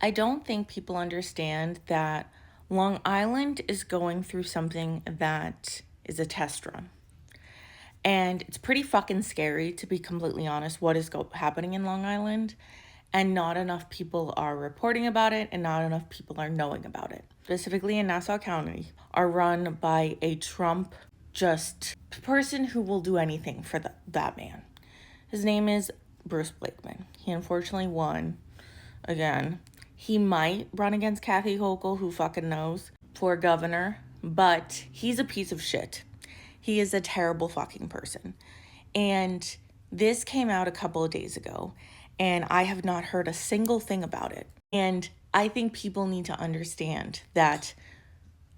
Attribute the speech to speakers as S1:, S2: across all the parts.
S1: I don't think people understand that Long Island is going through something that is a test run. And it's pretty fucking scary, to be completely honest, what is happening in Long Island. And not enough people are reporting about it, and not enough people are knowing about it. Specifically in Nassau County, are run by a Trump just person who will do anything for that man. His name is Bruce Blakeman. He unfortunately won again. He might run against Kathy Hochul, who fucking knows, for governor, but he's a piece of shit. He is a terrible fucking person. And this came out a couple of days ago, and I have not heard a single thing about it. And I think people need to understand that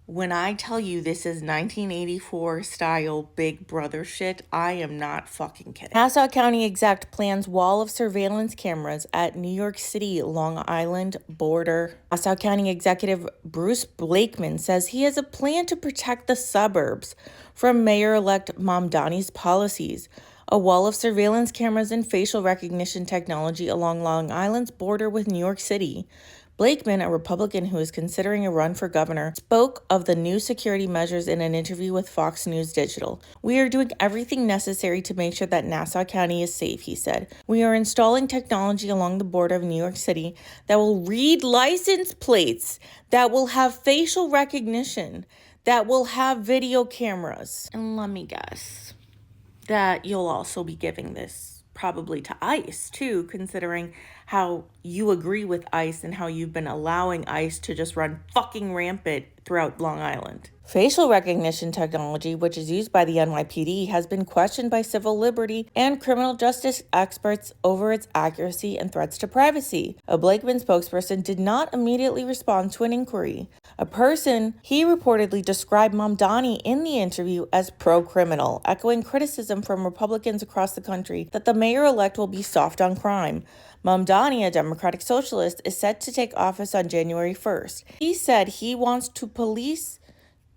S1: when I tell you this is 1984 style Big Brother shit, I am not fucking kidding. Nassau County exec plans wall of surveillance cameras at New York City, Long Island border. Nassau County Executive Bruce Blakeman says he has a plan to protect the suburbs from Mayor-elect Mamdani's policies. A wall of surveillance cameras and facial recognition technology along Long Island's border with New York City. Blakeman, a Republican who is considering a run for governor, spoke of the new security measures in an interview with Fox News Digital. "We are doing everything necessary to make sure that Nassau County is safe," he said. "We are installing technology along the border of New York City that will read license plates, that will have facial recognition, that will have video cameras." And let me guess that you'll also be giving this probably to ICE too, considering how you agree with ICE and how you've been allowing ICE to just run fucking rampant throughout Long Island. Facial recognition technology, which is used by the NYPD, has been questioned by civil liberty and criminal justice experts over its accuracy and threats to privacy. A Blakeman spokesperson did not immediately respond to an inquiry. He reportedly described Mamdani in the interview as pro-criminal, echoing criticism from Republicans across the country that the mayor-elect will be soft on crime. Mamdani, a Democratic socialist, is set to take office on January 1st. He said he wants police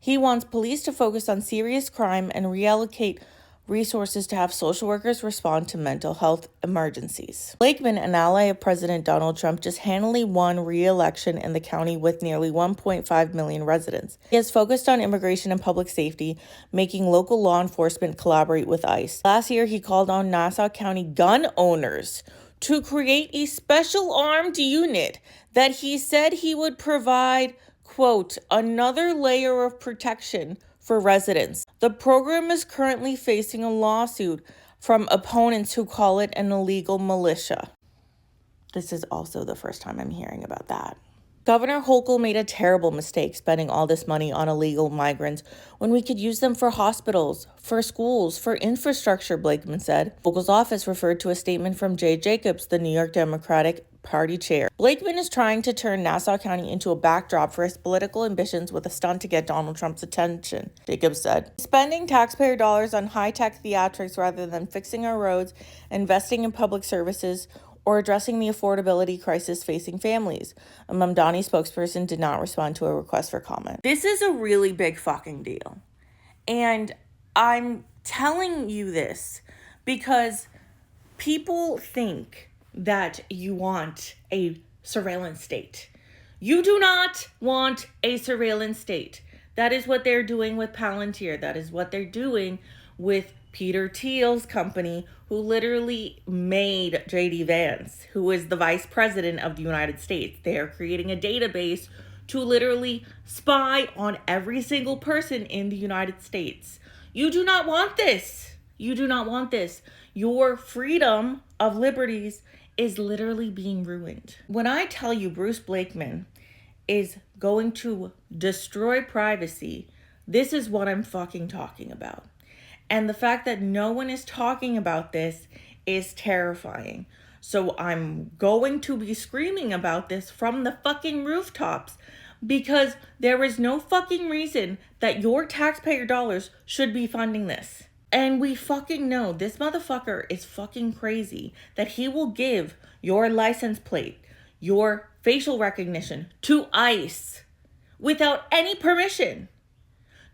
S1: to focus on serious crime and reallocate resources to have social workers respond to mental health emergencies. Blakeman, an ally of President Donald Trump, just handily won re-election in the county with nearly 1.5 million residents. He has focused on immigration and public safety, making local law enforcement collaborate with ICE. Last year, he called on Nassau County gun owners to create a special armed unit that he said he would provide, quote, another layer of protection for residents. The program is currently facing a lawsuit from opponents who call it an illegal militia. This is also the first time I'm hearing about that. Governor Hochul made a terrible mistake spending all this money on illegal migrants when we could use them for hospitals, for schools, for infrastructure, Blakeman said. Hochul's office referred to a statement from Jay Jacobs, the New York Democratic Party chair. Blakeman is trying to turn Nassau County into a backdrop for his political ambitions with a stunt to get Donald Trump's attention, Jacobs said. Spending taxpayer dollars on high-tech theatrics rather than fixing our roads, investing in public services, or addressing the affordability crisis facing families. A Mamdani spokesperson did not respond to a request for comment. This is a really big fucking deal. And I'm telling you this because people think that you want a surveillance state. You do not want a surveillance state. That is what they're doing with Palantir. That is what they're doing with Peter Thiel's company, who literally made J.D. Vance, who is the vice president of the United States. They are creating a database to literally spy on every single person in the United States. You do not want this. You do not want this. Your freedom of liberties is literally being ruined. When I tell you Bruce Blakeman is going to destroy privacy, this is what I'm fucking talking about. And the fact that no one is talking about this is terrifying. So I'm going to be screaming about this from the fucking rooftops because there is no fucking reason that your taxpayer dollars should be funding this. And we fucking know this motherfucker is fucking crazy that he will give your license plate, your facial recognition to ICE without any permission.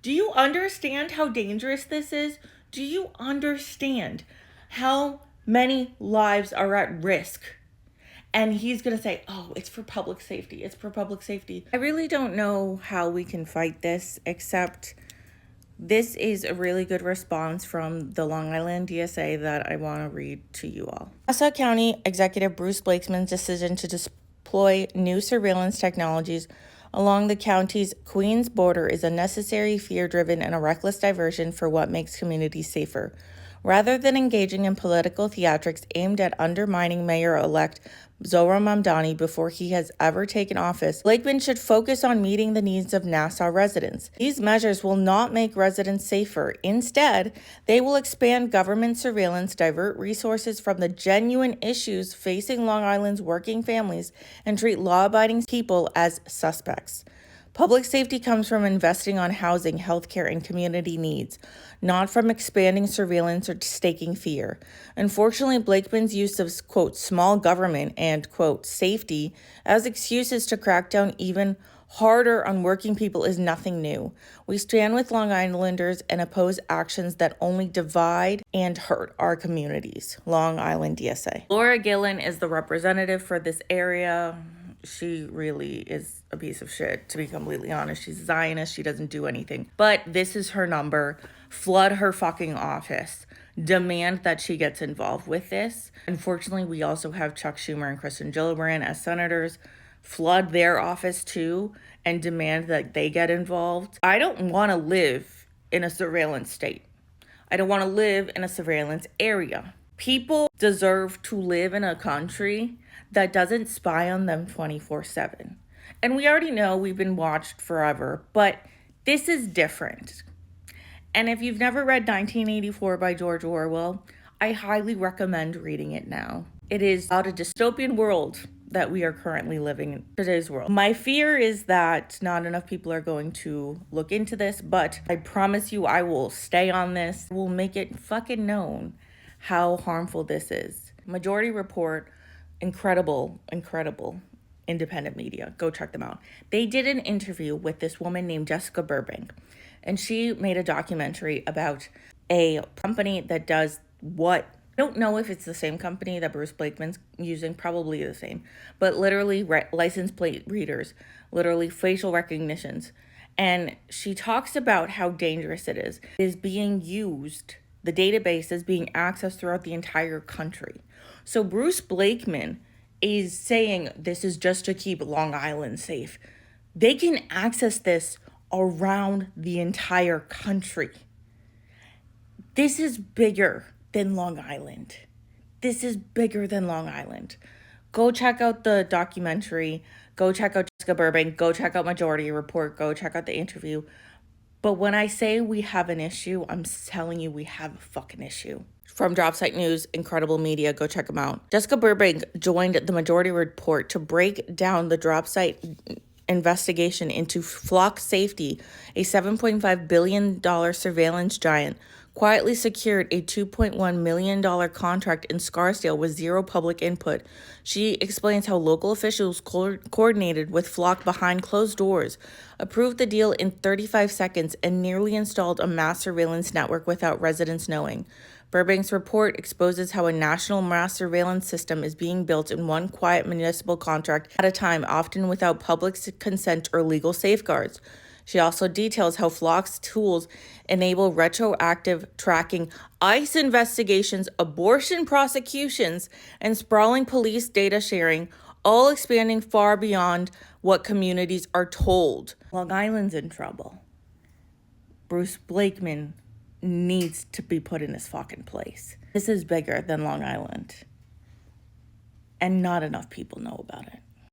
S1: Do you understand how dangerous this is? Do you understand how many lives are at risk? And he's going to say, oh, it's for public safety. It's for public safety. I really don't know how we can fight this, except this is a really good response from the Long Island DSA that I want to read to you all. Nassau County Executive Bruce Blakeman's decision to deploy new surveillance technologies along the county's Queens border is unnecessary, fear-driven, and a reckless diversion for what makes communities safer. Rather than engaging in political theatrics aimed at undermining Mayor-elect Zohran Mamdani before he has ever taken office, Blakeman should focus on meeting the needs of Nassau residents. These measures will not make residents safer. Instead, they will expand government surveillance, divert resources from the genuine issues facing Long Island's working families, and treat law-abiding people as suspects. Public safety comes from investing on housing, healthcare, and community needs, not from expanding surveillance or staking fear. Unfortunately, Blakeman's use of, quote, small government and, quote, safety as excuses to crack down even harder on working people is nothing new. We stand with Long Islanders and oppose actions that only divide and hurt our communities. Long Island DSA. Laura Gillen is the representative for this area. She really is a piece of shit, to be completely honest. She's a Zionist. She doesn't do anything. But this is her number. Flood her fucking office. Demand that she gets involved with this. Unfortunately, we also have Chuck Schumer and Kristen Gillibrand as senators. Flood their office too and demand that they get involved. I don't want to live in a surveillance state. I don't want to live in a surveillance area. People deserve to live in a country that doesn't spy on them 24/7. And we already know we've been watched forever, but this is different. And if you've never read 1984 by George Orwell, I highly recommend reading it now. It is about a dystopian world that we are currently living in, today's world. My fear is that not enough people are going to look into this, but I promise you I will stay on this. We'll make it fucking known how harmful this is. Majority Report, incredible independent media. Go check them out. They did an interview with this woman named Jessica Burbank, and she made a documentary about a company that does what, I don't know if it's the same company that Bruce Blakeman's using, probably the same, but literally license plate readers, literally facial recognitions. And she talks about how dangerous it is being used. The database is being accessed throughout the entire country. So Bruce Blakeman is saying this is just to keep Long Island safe. They can access this around the entire country. This is bigger than Long Island. This is bigger than Long Island. Go check out the documentary. Go check out Jessica Burbank. Go check out Majority Report. Go check out the interview. But when I say we have an issue, I'm telling you we have a fucking issue. From Dropsite News, incredible media, go check them out. Jessica Burbank joined the Majority Report to break down the Dropsite investigation into Flock Safety, a $7.5 billion surveillance giant, quietly secured a $2.1 million contract in Scarsdale with zero public input. She explains how local officials coordinated with Flock behind closed doors, approved the deal in 35 seconds, and nearly installed a mass surveillance network without residents knowing. Burbank's report exposes how a national mass surveillance system is being built in one quiet municipal contract at a time, often without public consent or legal safeguards. She also details how Flock's tools enable retroactive tracking, ICE investigations, abortion prosecutions, and sprawling police data sharing, all expanding far beyond what communities are told. Long Island's in trouble. Bruce Blakeman needs to be put in his fucking place. This is bigger than Long Island. And not enough people know about it.